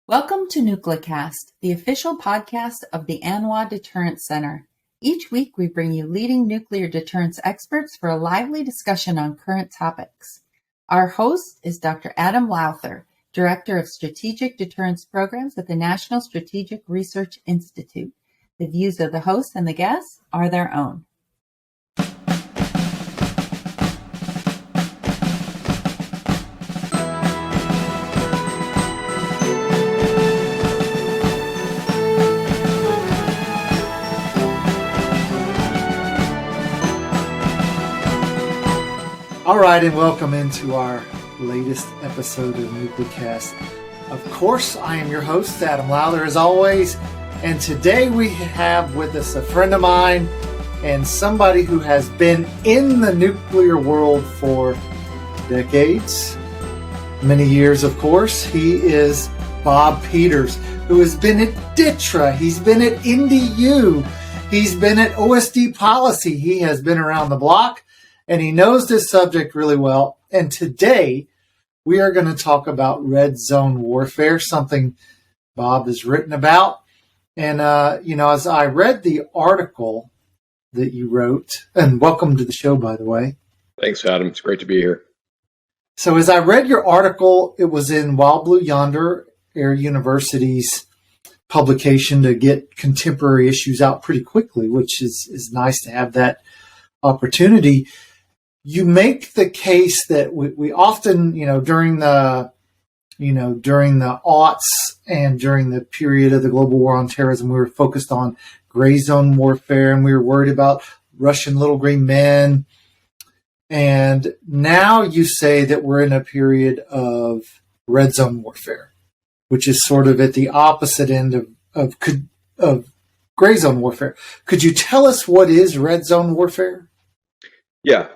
Welcome to NucleCast, the official podcast of the ANWA Deterrence Center. Each week we bring you leading nuclear deterrence experts for a lively discussion on current topics. Our host is Dr. Adam Lowther, Director of Strategic Deterrence Programs at the National Strategic Research Institute. The views of the host and the guests are their own. All right, and welcome into our latest episode of NucleCast. Of course, I am your host, Adam Lowther, as always, and today we have with us a friend of mine and somebody who has been in the nuclear world for decades, many years, of course. He is Bob Peters, who has been at DTRA, he's been at NDU, he's been at OSD Policy, he has been around the block. And he knows this subject really well. And today we are going to talk about red zone warfare, something Bob has written about. And, as I read the article that you wrote, and welcome to the show, by the way. Thanks, Adam. It's great to be here. So as I read your article, it was in Wild Blue Yonder, Air University's publication to get contemporary issues out pretty quickly, which is nice to have that opportunity. You make the case that we often, during the aughts and during the period of the global war on terrorism, we were focused on gray zone warfare and we were worried about Russian little green men. And now you say that we're in a period of red zone warfare, which is sort of at the opposite end of gray zone warfare. Could you tell us what is red zone warfare? Yeah.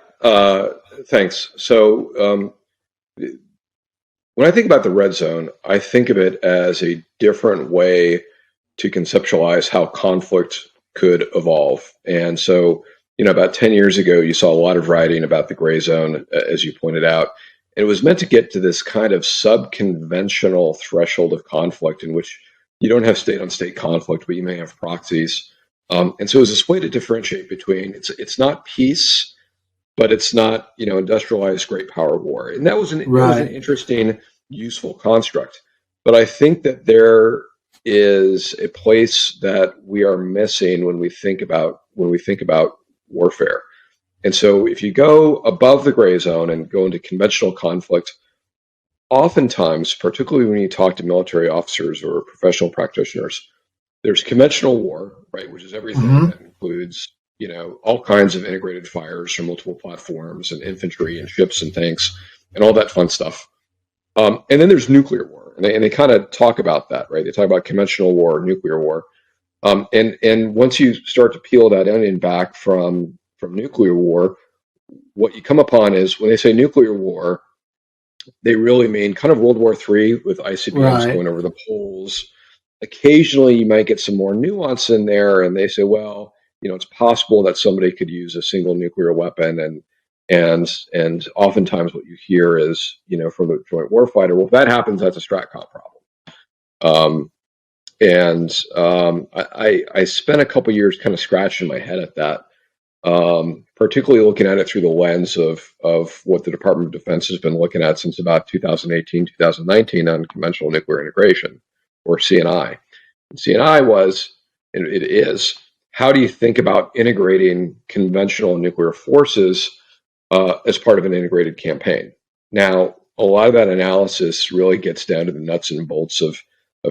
Thanks. So when I think about the red zone, I think of it as a different way to conceptualize how conflict could evolve. And so, about 10 years ago, you saw a lot of writing about the gray zone, as you pointed out. And it was meant to get to this kind of sub-conventional threshold of conflict in which you don't have state-on-state conflict, but you may have proxies. And so it was this way to differentiate between it's not peace, but it's not, industrialized great power war. And that was an interesting, useful construct. But I think that there is a place that we are missing when we think about warfare. And so if you go above the gray zone and go into conventional conflict, oftentimes, particularly when you talk to military officers or professional practitioners, there's conventional war, right, which is everything that includes all kinds of integrated fires from multiple platforms and infantry and ships and tanks and all that fun stuff. And then there's nuclear war. And they kind of talk about that, right? They talk about conventional war, nuclear war. And once you start to peel that onion back from nuclear war, what you come upon is when they say nuclear war, they really mean kind of World War III with ICBMs going over the poles. Occasionally you might get some more nuance in there and they say, well, it's possible that somebody could use a single nuclear weapon, and oftentimes what you hear is, from the Joint Warfighter, well, if that happens, that's a STRATCOM problem. I spent a couple years kind of scratching my head at that, particularly looking at it through the lens of what the Department of Defense has been looking at since about 2018, 2019 on conventional nuclear integration, or CNI. And CNI was, and it is, how do you think about integrating conventional nuclear forces as part of an integrated campaign? Now, a lot of that analysis really gets down to the nuts and bolts of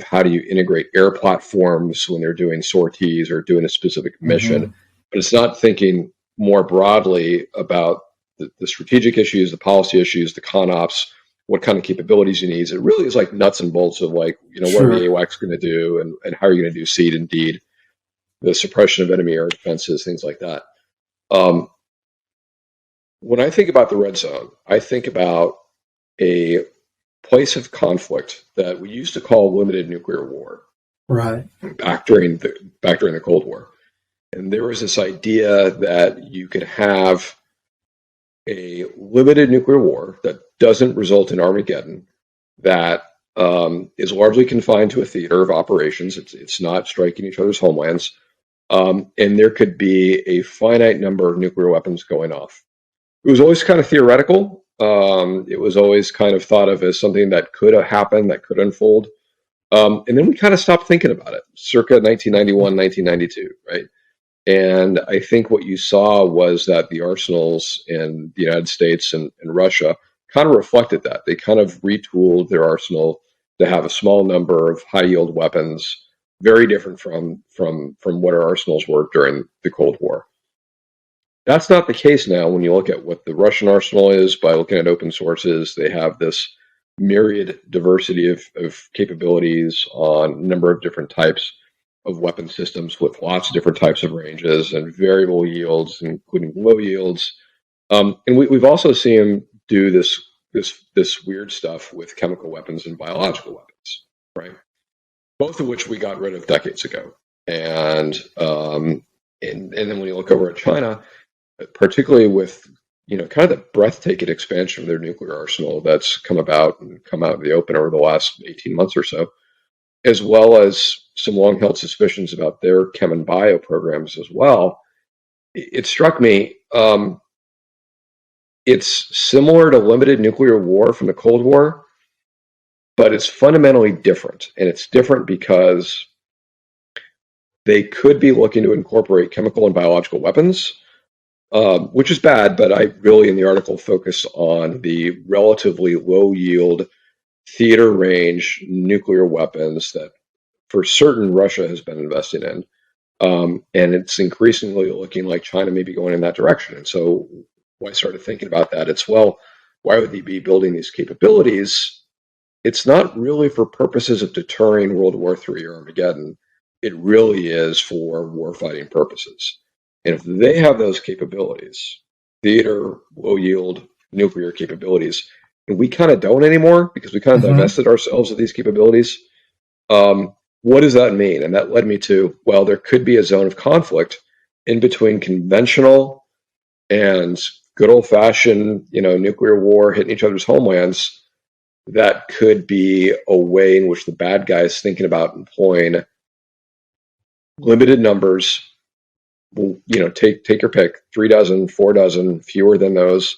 how do you integrate air platforms when they're doing sorties or doing a specific mission. But it's not thinking more broadly about the strategic issues, the policy issues, the con ops, what kind of capabilities you need. It really is like nuts and bolts of what are the AWACS going to do and how are you going to do SEED and DEED, the suppression of enemy air defenses, things like that. When I think about the red zone, I think about a place of conflict that we used to call limited nuclear war, right? Back during the Cold War, and there was this idea that you could have a limited nuclear war that doesn't result in Armageddon, that is largely confined to a theater of operations. It's not striking each other's homelands. And there could be a finite number of nuclear weapons going off. It was always kind of theoretical. It was always kind of thought of as something that could happen, that could unfold. And then we kind of stopped thinking about it circa 1991, 1992, right? And I think what you saw was that the arsenals in the United States and Russia kind of reflected that. They kind of retooled their arsenal to have a small number of high-yield weapons, very different from what our arsenals were during the Cold War. That's not the case now when you look at what the Russian arsenal is by looking at open sources. They have this myriad diversity of capabilities on a number of different types of weapon systems with lots of different types of ranges and variable yields, including low yields. And we've also seen them do this weird stuff with chemical weapons and biological weapons, right? Both of which we got rid of decades ago. And then when you look over at China, particularly with kind of the breathtaking expansion of their nuclear arsenal that's come out in the open over the last 18 months or so, as well as some long-held suspicions about their chem and bio programs as well, it struck me it's similar to limited nuclear war from the Cold War, but it's fundamentally different. And it's different because they could be looking to incorporate chemical and biological weapons, which is bad, but I really, in the article, focus on the relatively low-yield theater range nuclear weapons that for certain Russia has been investing in. And it's increasingly looking like China may be going in that direction. And so when I started thinking about that, it's, well, why would they be building these capabilities? It's not really for purposes of deterring World War III or Armageddon. It really is for warfighting purposes. And if they have those capabilities, theater, low-yield nuclear capabilities, and we kind of don't anymore because we kind of divested ourselves of these capabilities, what does that mean? And that led me to, well, there could be a zone of conflict in between conventional and good old-fashioned, nuclear war hitting each other's homelands. That could be a way in which the bad guy is thinking about employing limited numbers. Take your pick, 3 dozen, 4 dozen, fewer than those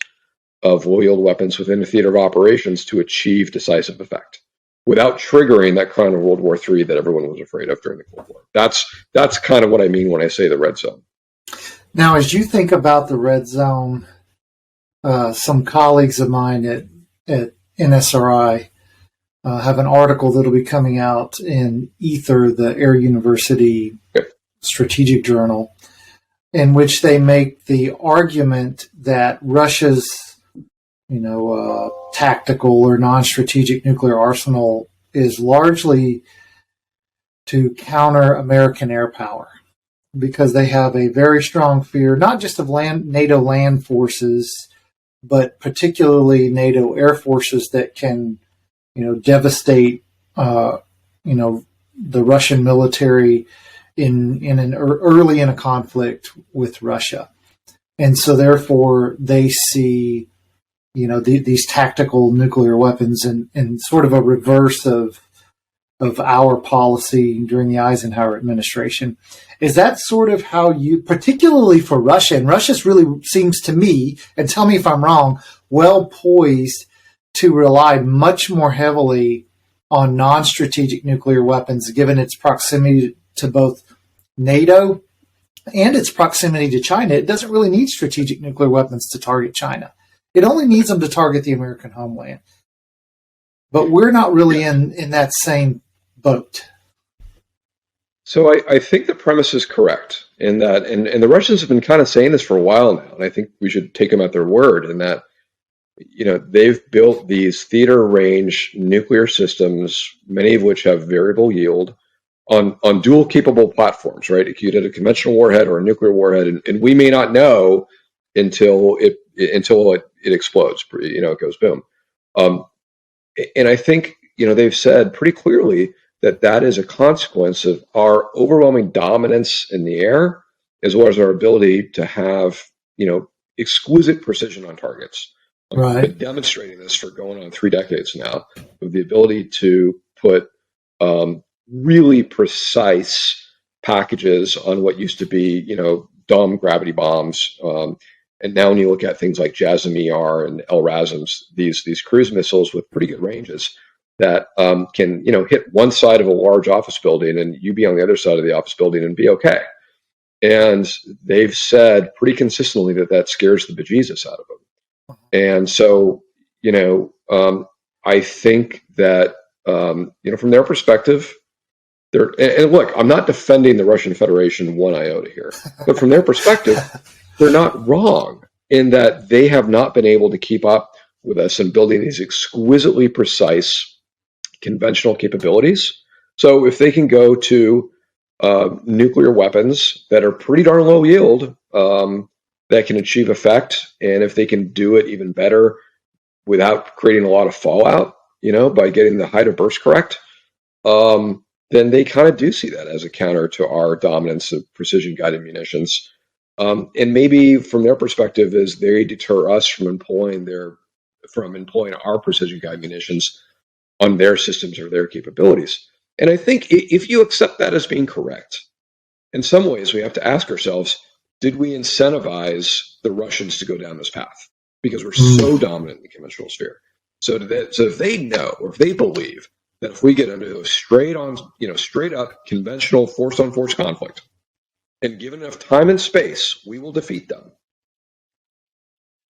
of low-yield weapons within a theater of operations to achieve decisive effect without triggering that kind of World War III that everyone was afraid of during the Cold War. That's kind of what I mean when I say the red zone. Now, as you think about the red zone, some colleagues of mine at NSRI have an article that'll be coming out in Ether, the Air University Strategic Journal, in which they make the argument that Russia's, tactical or non-strategic nuclear arsenal is largely to counter American air power, because they have a very strong fear, not just of NATO land forces, but particularly NATO air forces that can, devastate, the Russian military early in a conflict with Russia. And so therefore they see, these tactical nuclear weapons and sort of a reverse of our policy during the Eisenhower administration. Is that sort of how you, particularly for Russia, and Russia's really seems to me, and tell me if I'm wrong, well poised to rely much more heavily on non-strategic nuclear weapons, given its proximity to both NATO and its proximity to China? It doesn't really need strategic nuclear weapons to target China. It only needs them to target the American homeland. But we're not really in that same boat. So I think the premise is correct in that, and the Russians have been kind of saying this for a while now, and I think we should take them at their word in that, they've built these theater range nuclear systems, many of which have variable yield, on dual capable platforms, right? You could have a conventional warhead or a nuclear warhead, and we may not know until it explodes, it goes boom. And I think, they've said pretty clearly that is a consequence of our overwhelming dominance in the air, as well as our ability to have, exquisite precision on targets. Right. I've been demonstrating this for going on 3 decades now, with the ability to put really precise packages on what used to be, dumb gravity bombs. And now when you look at things like JASSM-ER and LRASMs, these cruise missiles with pretty good ranges that can, hit one side of a large office building and you be on the other side of the office building and be okay. And they've said pretty consistently that scares the bejesus out of them. And so, I think that, from their perspective, and look, I'm not defending the Russian Federation one iota here, but from their perspective, they're not wrong in that they have not been able to keep up with us in building these exquisitely precise conventional capabilities. So if they can go to nuclear weapons that are pretty darn low yield, that can achieve effect, and if they can do it even better without creating a lot of fallout, by getting the height of burst correct, then they kind of do see that as a counter to our dominance of precision-guided munitions. And maybe from their perspective is they deter us from employing our precision-guided munitions on their systems or their capabilities. And I think if you accept that as being correct, in some ways we have to ask ourselves, did we incentivize the Russians to go down this path? Because we're so dominant in the conventional sphere. So if they know, or if they believe that if we get into a straight up conventional force-on-force conflict, and given enough time and space, we will defeat them.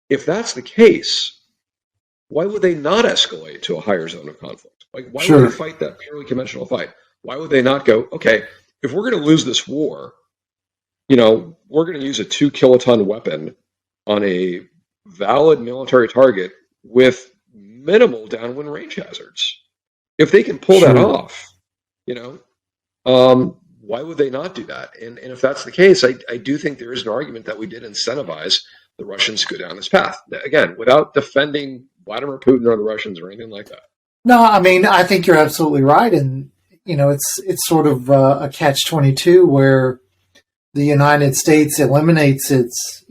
If that's the case, why would they not escalate to a higher zone of conflict? Why would they fight that purely conventional fight? Why would they not go, okay, if we're going to lose this war, we're going to use a 2 kiloton weapon on a valid military target with minimal downwind range hazards. If they can pull that off, why would they not do that? And if that's the case, I do think there is an argument that we did incentivize the Russians to go down this path. Again, without defending Vladimir Putin or the Russians or anything like that. No, I mean, I think you're absolutely right. And, it's sort of a catch-22 where the United States eliminates its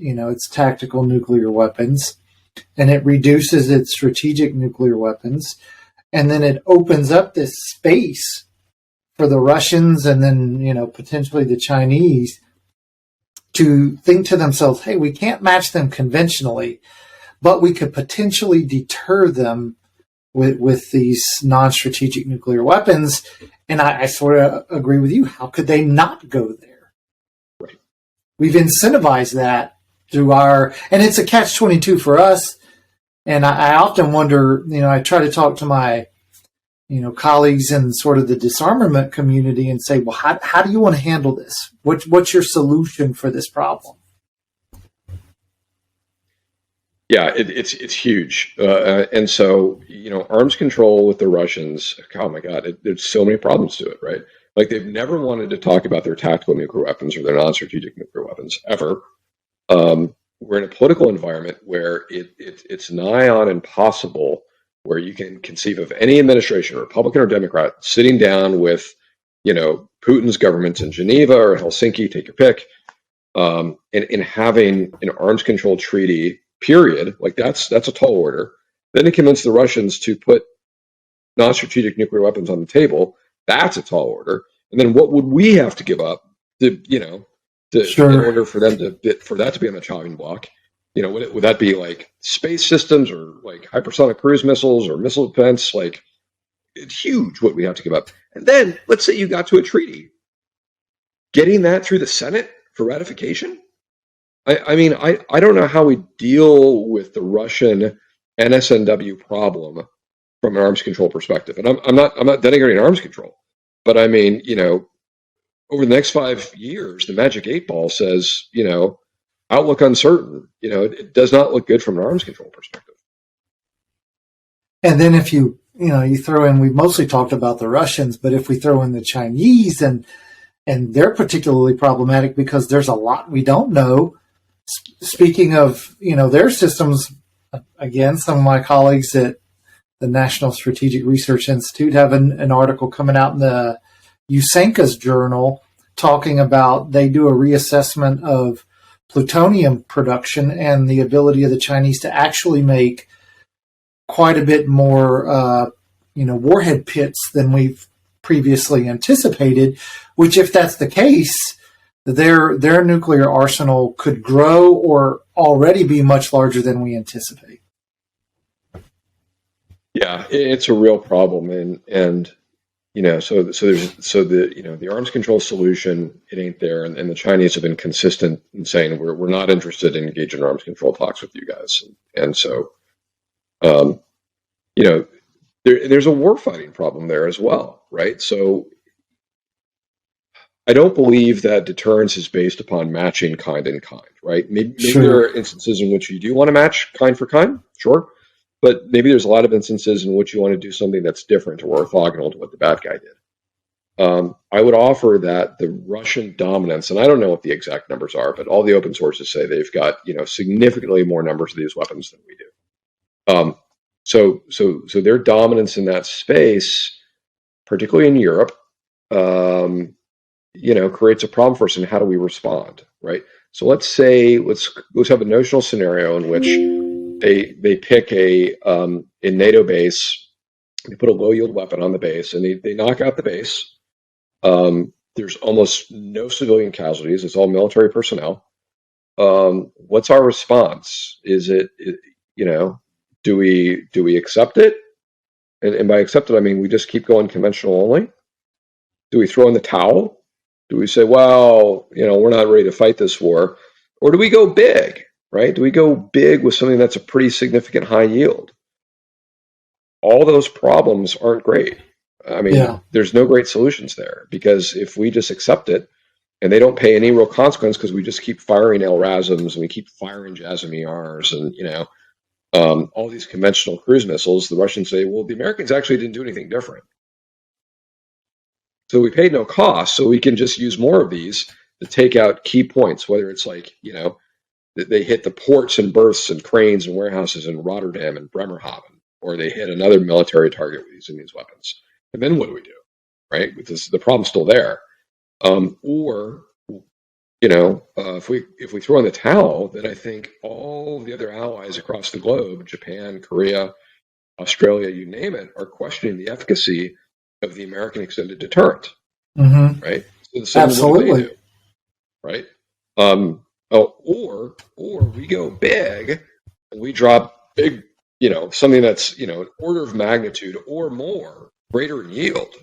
tactical nuclear weapons, and it reduces its strategic nuclear weapons. And then it opens up this space for the Russians and then, potentially the Chinese to think to themselves, hey, we can't match them conventionally, but we could potentially deter them with these non-strategic nuclear weapons. And I sort of agree with you. How could they not go there? Right. We've incentivized that through and it's a catch-22 for us. And I often wonder, I try to talk to my, colleagues in sort of the disarmament community and say, well, how do you want to handle this? What's your solution for this problem? Yeah, it's huge. And so, arms control with the Russians, oh my God, there's so many problems to it, right? Like they've never wanted to talk about their tactical nuclear weapons or their non-strategic nuclear weapons, ever. We're in a political environment where it's nigh on impossible where you can conceive of any administration, Republican or Democrat, sitting down with, Putin's governments in Geneva or Helsinki, take your pick, and having an arms control treaty, period. Like that's a tall order. Then to convince the Russians to put non-strategic nuclear weapons on the table, that's a tall order. And then what would we have to give up to, in order for that to be on the chopping block? Would that be like space systems or like hypersonic cruise missiles or missile defense? Like it's huge what we have to give up. And then let's say you got to a treaty, getting that through the Senate for ratification. I don't know how we deal with the Russian NSNW problem from an arms control perspective. And I'm not denigrating arms control, but I mean, over the next 5 years, the magic 8 ball says, outlook uncertain. It does not look good from an arms control perspective. And then if you throw in, we've mostly talked about the Russians, but if we throw in the Chinese and they're particularly problematic because there's a lot we don't know. Speaking of, their systems, again, some of my colleagues at the National Strategic Research Institute have an article coming out in the Yusenka's journal talking about they do a reassessment of plutonium production and the ability of the Chinese to actually make quite a bit more, warhead pits than we've previously anticipated, which if that's the case, their nuclear arsenal could grow or already be much larger than we anticipate. Yeah, it's a real problem, and the arms control solution, it ain't there, and the Chinese have been consistent in saying we're not interested in engaging in arms control talks with you guys, and so there's a warfighting problem there as well, right? So I don't believe that deterrence is based upon matching kind in kind, right? Maybe there are instances in which you do want to match kind for kind, sure. But maybe there's a lot of instances in which you want to do something that's different or orthogonal to what the bad guy did. I would offer that the Russian dominance, and I don't know what the exact numbers are, but all the open sources say they've got significantly more numbers of these weapons than we do. So their dominance in that space, particularly in Europe, creates a problem for us. And how do we respond, right? So let's have a notional scenario in which they pick a NATO base, they put a low yield weapon on the base, and they knock out the base. There's almost no civilian casualties; it's all military personnel. What's our response? Is it do we accept it? And by accept it, I mean we just keep going conventional only. Do we throw in the towel? Do we say, well, we're not ready to fight this war? Or do we go big, right? Do we go big with something that's a pretty significant high yield? All those problems aren't great. I mean, There's no great solutions there, because if we just accept it and they don't pay any real consequence because we just keep firing LRASMs and we keep firing JASSM-ERs and, all these conventional cruise missiles, the Russians say, well, the Americans actually didn't do anything different. So we paid no cost, so we can just use more of these to take out key points, whether it's like, they hit the ports and berths and cranes and warehouses in Rotterdam and Bremerhaven, or they hit another military target using these weapons. And then what do we do, right? Because the problem's still there. If we throw in the towel, then I think all the other allies across the globe, Japan, Korea, Australia, you name it, are questioning the efficacy of the American extended deterrent, right? So absolutely, do, right? Or we go big and we drop big, something that's an order of magnitude or more greater in yield.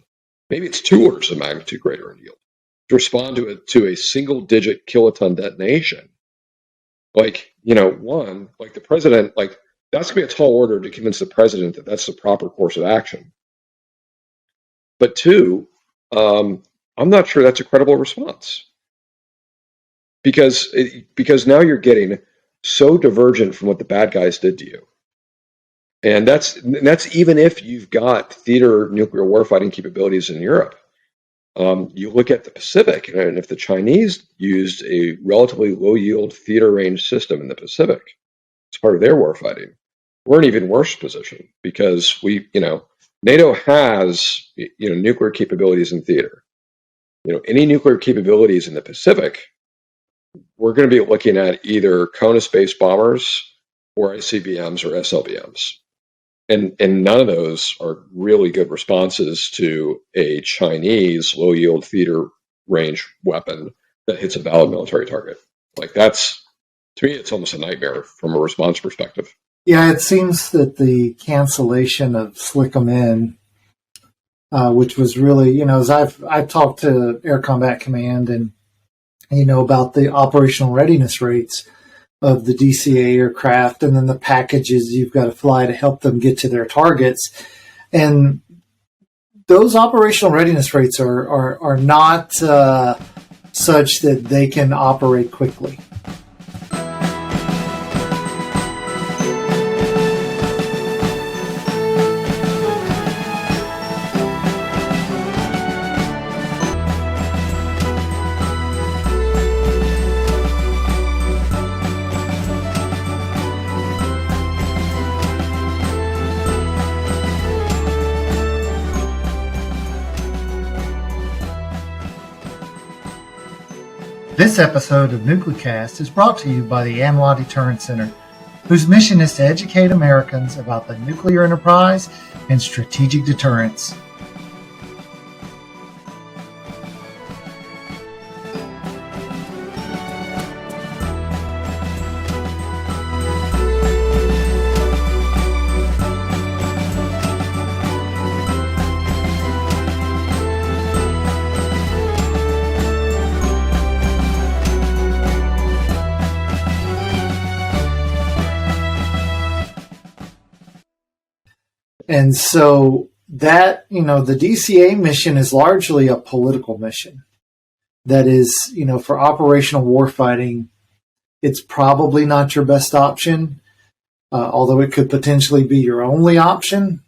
Maybe it's 2 orders of magnitude greater in yield to respond to a single digit kiloton detonation. Like the president, that's gonna be a tall order to convince the president that that's the proper course of action. But 2, I'm not sure that's a credible response, because now you're getting so divergent from what the bad guys did to you, and that's even if you've got theater nuclear warfighting capabilities in Europe. You look at the Pacific, and if the Chinese used a relatively low yield theater range system in the Pacific as part of their warfighting, we're in an even worse position, because NATO has nuclear capabilities in theater. Any nuclear capabilities in the Pacific, we're going to be looking at either CONUS-based bombers or ICBMs or SLBMs, and none of those are really good responses to a Chinese low-yield theater range weapon that hits a valid military target. That's, to me, it's almost a nightmare from a response perspective. Yeah, it seems that the cancellation of SLICM-N, which was really, as I've talked to Air Combat Command and, about the operational readiness rates of the DCA aircraft, and then the packages you've got to fly to help them get to their targets. And those operational readiness rates are not such that they can operate quickly. This episode of NucleCast is brought to you by the ANWA Deterrence Center, whose mission is to educate Americans about the nuclear enterprise and strategic deterrence. And so that, the DCA mission is largely a political mission. That is, for operational warfighting, it's probably not your best option, although it could potentially be your only option.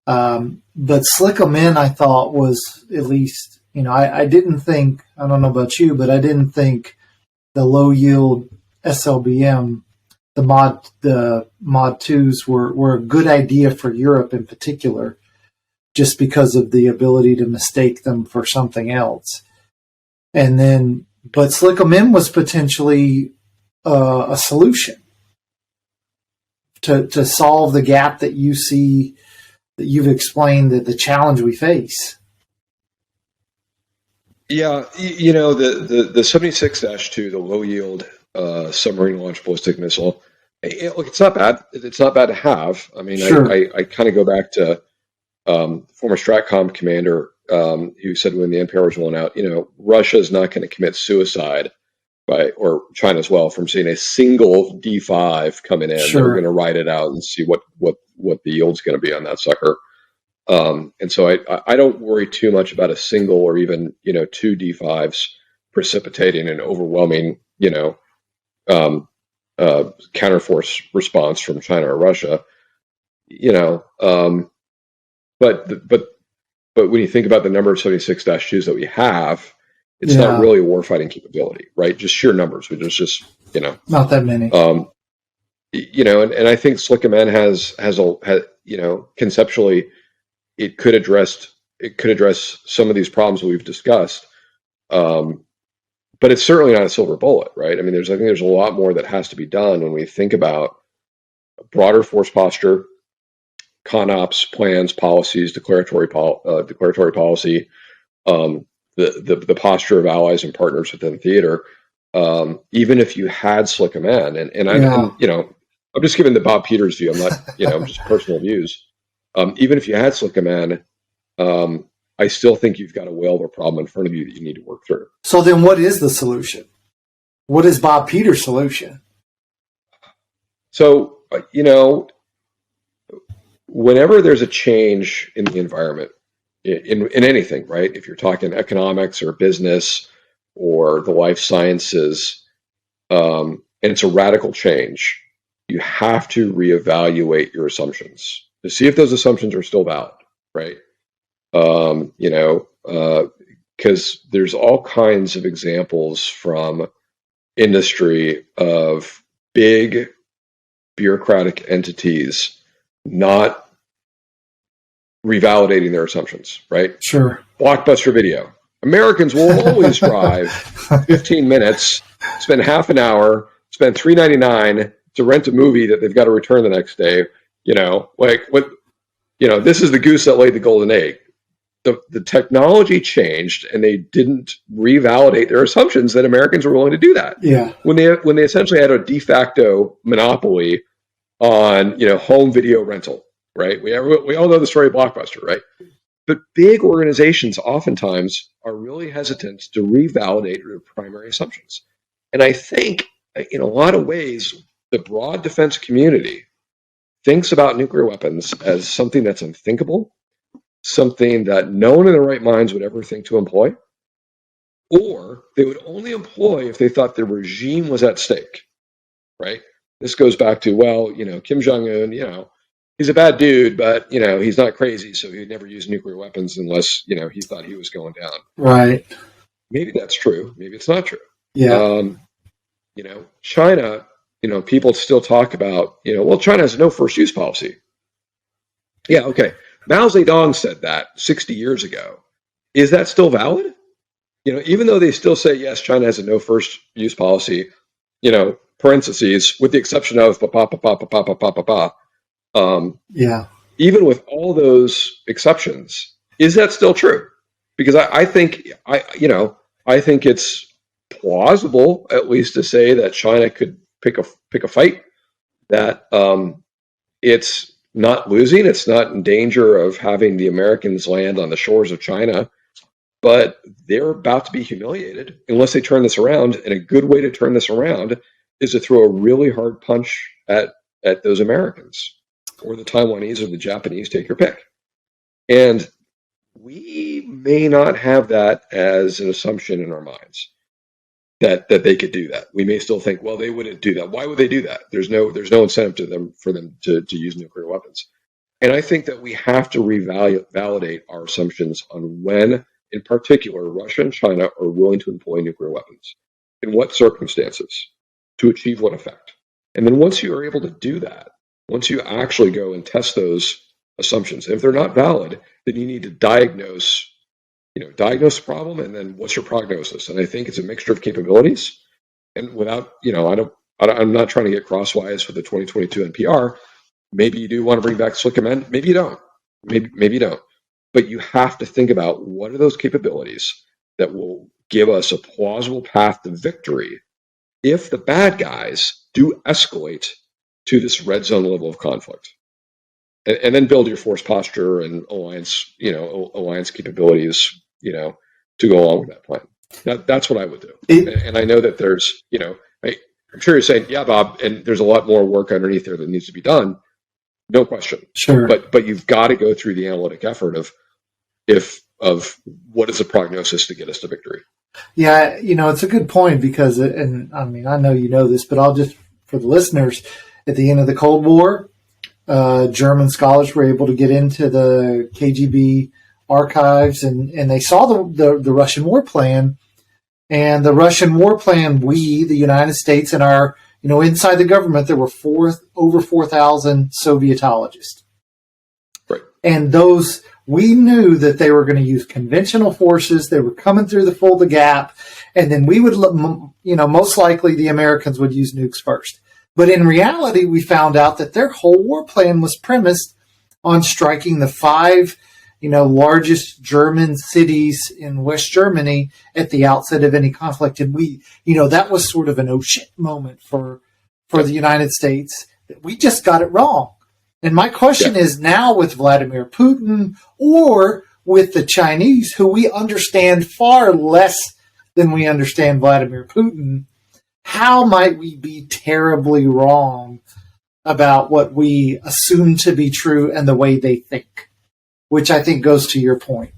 But Slick 'em in, I thought, was at least, I didn't think, I don't know about you, but I didn't think the low yield SLBM, the mod 2s were a good idea for Europe in particular, just because of the ability to mistake them for something else. And then, but Slick 'em in was potentially a solution to solve the gap that you see, that you've explained, that the challenge we face. Yeah, the 76-2, the low yield submarine launched ballistic missile. Look, it's not bad. It's not bad to have. I mean, sure. I kind of go back to former Stratcom commander who said when the NPR was rolling out, Russia is not going to commit suicide or China as well, from seeing a single D5 coming in. Sure. They're going to ride it out and see what the yield's going to be on that sucker. And so I don't worry too much about a single or even, two D5s precipitating an overwhelming, counterforce response from China or Russia, but when you think about the number of 76-2s that we have, it's not really a warfighting capability, right? Just sheer numbers, which is just, not that many. And I think Slick 'em in has conceptually, it could address some of these problems that we've discussed. But it's certainly not a silver bullet, right? I mean, I think there's a lot more that has to be done when we think about broader force posture, CONOPS plans, policies, declaratory policy, the posture of allies and partners within theater. Even if you had Slick 'em in, and I'm just giving the Bob Peters view. I'm not, just personal views. Even if you had Slick 'em in, I still think you've got a whale of a problem in front of you that you need to work through. So then what is the solution? What is Bob Peters' solution? So, whenever there's a change in the environment, in anything, right? If you're talking economics or business or the life sciences, and it's a radical change, you have to reevaluate your assumptions to see if those assumptions are still valid, right? Because there's all kinds of examples from industry of big bureaucratic entities not revalidating their assumptions, right? Sure. Blockbuster Video. Americans will always drive 15 minutes, spend half an hour, spend $3.99 to rent a movie that they've got to return the next day. This is the goose that laid the golden egg. The technology changed, and they didn't revalidate their assumptions that Americans were willing to do that. Yeah. When they essentially had a de facto monopoly on home video rental, right? We all know the story of Blockbuster, right? But big organizations oftentimes are really hesitant to revalidate their primary assumptions. And I think in a lot of ways, the broad defense community thinks about nuclear weapons as something that's unthinkable, something that no one in their right minds would ever think to employ, or they would only employ if they thought the regime was at stake, right? This goes back to, Kim Jong-un, he's a bad dude, but, he's not crazy, so he'd never use nuclear weapons unless, he thought he was going down. Right. Maybe that's true. Maybe it's not true. Yeah. China, people still talk about, China has no first use policy. Yeah, okay. Mao Zedong said that 60 years ago. Is that still valid? Even though they still say, yes, China has a no first use policy, parentheses, with the exception of Yeah. even with all those exceptions, is that still true? Because I think it's plausible, at least, to say that China could pick a fight, that it's not losing, it's not in danger of having the Americans land on the shores of China, but they're about to be humiliated unless they turn this around. And a good way to turn this around is to throw a really hard punch at those Americans, or the Taiwanese or the Japanese, take your pick. And we may not have that as an assumption in our minds that they could do that. We may still think, well, they wouldn't do that. Why would they do that? There's no incentive for them to use nuclear weapons. And I think that we have to validate our assumptions on when, in particular, Russia and China are willing to employ nuclear weapons, in what circumstances, to achieve what effect. And then once you are able to do that, once you actually go and test those assumptions, if they're not valid, then you need to diagnose the problem, and then what's your prognosis? And I think it's a mixture of capabilities. And without, I'm not trying to get crosswise with the 2022 NPR. Maybe you do want to bring back Silicon Men. Maybe you don't. Maybe you don't. But you have to think about what are those capabilities that will give us a plausible path to victory if the bad guys do escalate to this red zone level of conflict. And then build your force posture and alliance capabilities, to go along with that plan. That's what I would do. And I know that there's, I'm sure you're saying, yeah, Bob, and there's a lot more work underneath there that needs to be done. No question. Sure. But you've got to go through the analytic effort of what is the prognosis to get us to victory. Yeah, it's a good point because, and I mean, I know you know this, but I'll just, for the listeners, at the end of the Cold War, German scholars were able to get into the KGB archives, and they saw the Russian war plan. And the Russian war plan, the United States, and our, inside the government, there were over 4,000 Sovietologists. Right. And those, we knew that they were going to use conventional forces. They were coming through the Fulda Gap. And then we would, most likely the Americans would use nukes first. But in reality, we found out that their whole war plan was premised on striking the 5, largest German cities in West Germany at the outset of any conflict. And that was sort of an oh shit moment for the United States. We just got it wrong. And my question is now with Vladimir Putin or with the Chinese, who we understand far less than we understand Vladimir Putin, how might we be terribly wrong about what we assume to be true and the way they think? Which I think goes to your point.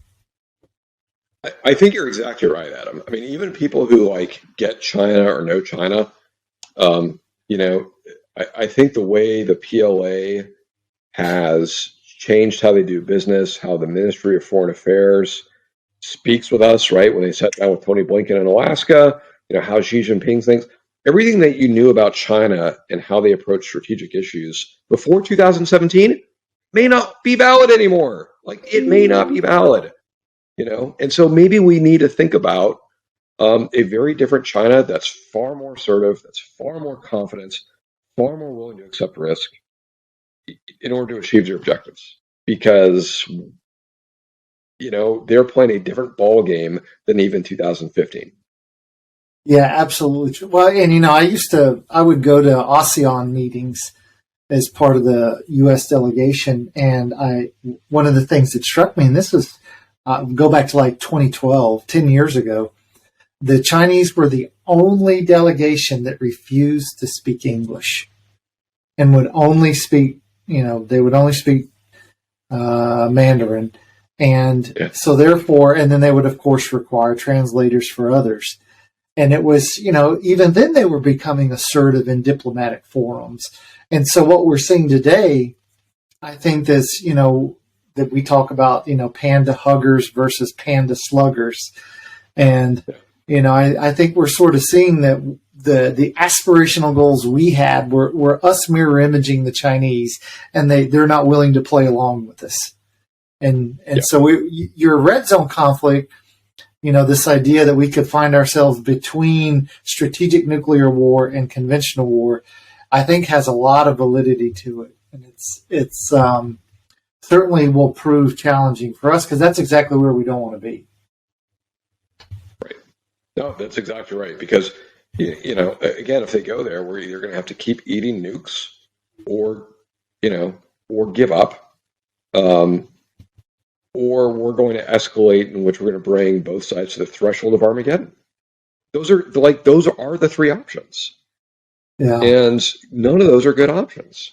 I think you're exactly right, Adam. I mean, even people who get China or know China, I think the way the PLA has changed how they do business, how the Ministry of Foreign Affairs speaks with us, right? When they sat down with Tony Blinken in Alaska, how Xi Jinping thinks, everything that you knew about China and how they approach strategic issues before 2017 may not be valid anymore. It may not be valid, And so maybe we need to think about a very different China that's far more assertive, that's far more confident, far more willing to accept risk in order to achieve their objectives. Because, they're playing a different ball game than even 2015. Yeah, absolutely. Well, and, I would go to ASEAN meetings as part of the U.S. delegation. And one of the things that struck me, and this was, go back to 2012, 10 years ago, the Chinese were the only delegation that refused to speak English and would only speak, they would only speak Mandarin. And so therefore, and then they would, of course, require translators for others. And it was, even then they were becoming assertive in diplomatic forums. And so what we're seeing today, I think this, that we talk about, panda huggers versus panda sluggers. And, I think we're sort of seeing that the aspirational goals we had were us mirror imaging the Chinese, and they're not willing to play along with us. And so your red zone conflict, this idea that we could find ourselves between strategic nuclear war and conventional war, I think has a lot of validity to it. And it's certainly will prove challenging for us because that's exactly where we don't want to be. Right. No, that's exactly right. Because, again, if they go there, we're either going to have to keep eating nukes or give up, or we're going to escalate in which we're going to bring both sides to the threshold of Armageddon. Those are the three options. Yeah. And none of those are good options.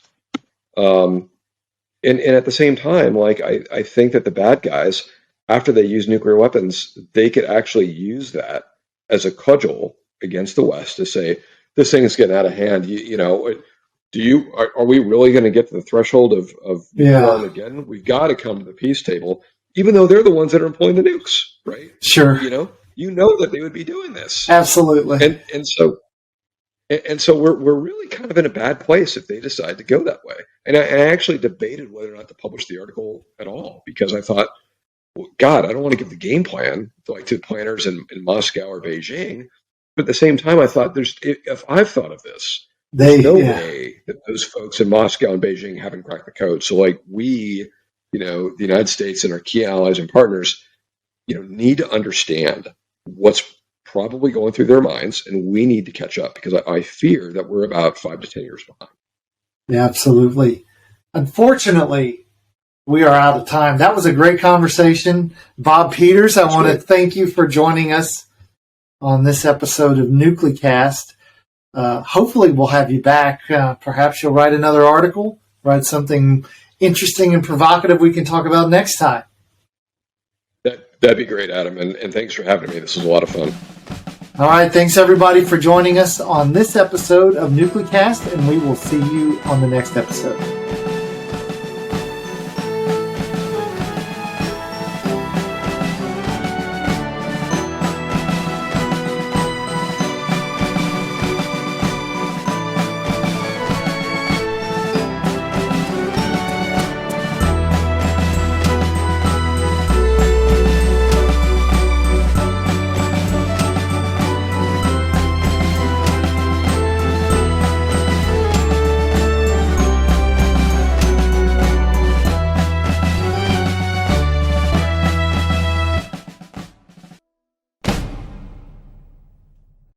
And at the same time, I think that the bad guys, after they use nuclear weapons, they could actually use that as a cudgel against the West to say, this thing is getting out of hand. Are we really going to get to the threshold of Armageddon? We've got to come to the peace table, even though they're the ones that are employing the nukes, right? Sure. You know that they would be doing this. Absolutely. And so we're really kind of in a bad place if they decide to go that way. And I actually debated whether or not to publish the article at all, because I thought, well, God, I don't want to give the game plan to planners in Moscow or Beijing. But at the same time, I thought, if I've thought of this, there's no way that those folks in Moscow and Beijing haven't cracked the code. So we, the United States and our key allies and partners, need to understand what's probably going through their minds, and we need to catch up because I fear that we're about 5 to 10 years behind. Yeah, absolutely. Unfortunately, we are out of time. That was a great conversation. Bob Peters, I want to thank you for joining us on this episode of NucleCast. Hopefully we'll have you back. Perhaps you'll write another article, write something interesting and provocative we can talk about next time. That'd be great, Adam, and thanks for having me. This was a lot of fun. All right, thanks everybody for joining us on this episode of NucleCast, and we will see you on the next episode.